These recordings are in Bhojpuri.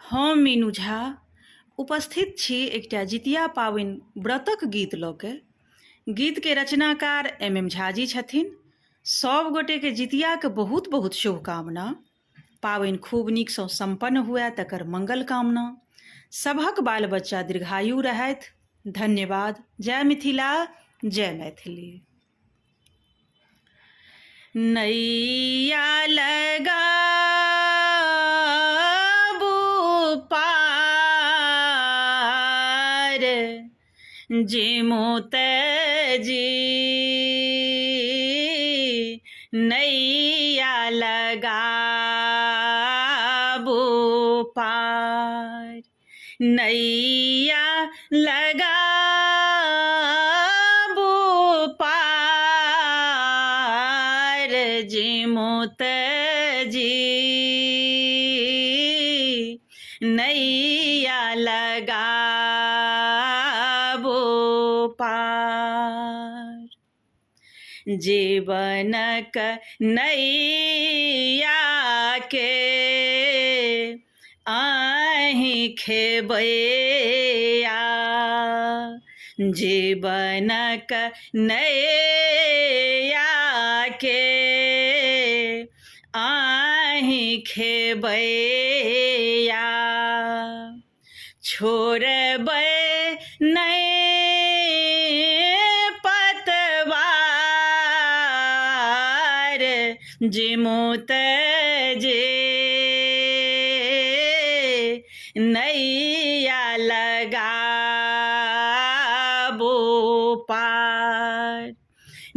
हम मीनू झा उपस्थित छी एकटा जितिया पाबनि व्रतक गीत लऽ के। गीत के रचनाकार MM झा जी छथिन। सब गोटे के जितिया के बहुत बहुत शुभकामना। पाबनि खूब नीकसँ सम्पन्न हुए तकर मंगल कामना। सभक बाल बच्चा दीर्घायु रहथि। धन्यवाद। जय मिथिला, जय मैथिली। नैया लगाबू पार, जेमो तजी नैया लगाबू पार, नैया लगाबू पार, जेमो तजी नैया लगाबू पार। जीवनक नैया के आहि खेबैया, जीवनक नैया के आहि खेबैया, छोड़बै नहि पतवार, जेमो तजी नैया लगाबू पार,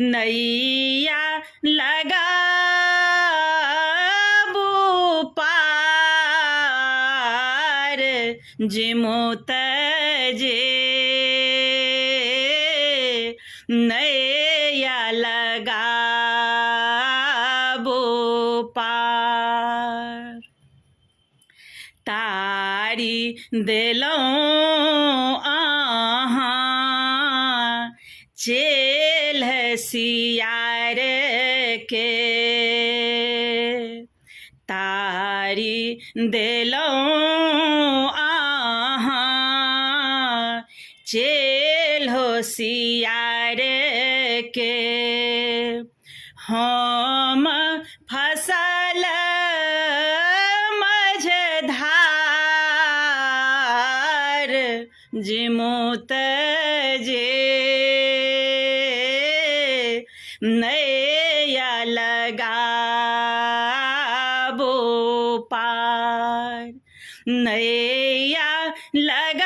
नैया लगाबू पार, जेमो तजी नैया लगाबू पार। तारी देलहुँ अहाँ चेल्ह सियार के, तारी देलहुँ अहाँ चेल्हो सियार के, हम फसल मझधार, जेमो तजी नैया लगाबू पार, नैया लगाबू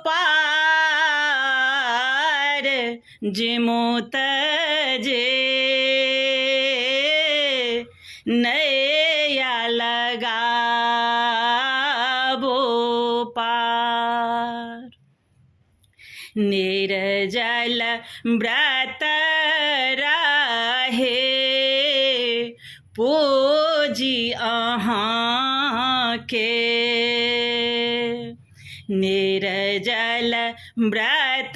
पार, जेमो तजी नैया लगाबू पार। निर्जल व्रत रहे पूजी अहाँ के, निर्जल व्रत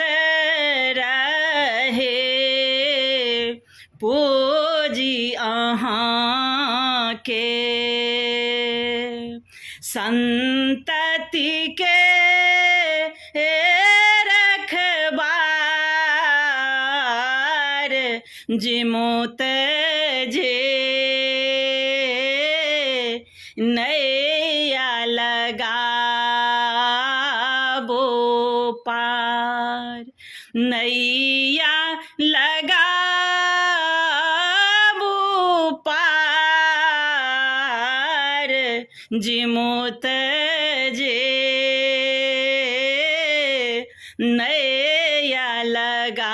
रहे पूजी अहाँ के, संतति के रखबार, जेमो तजी नैया लगाबू पार, नैया लगाबू पार, जेमो तजी नैया लगा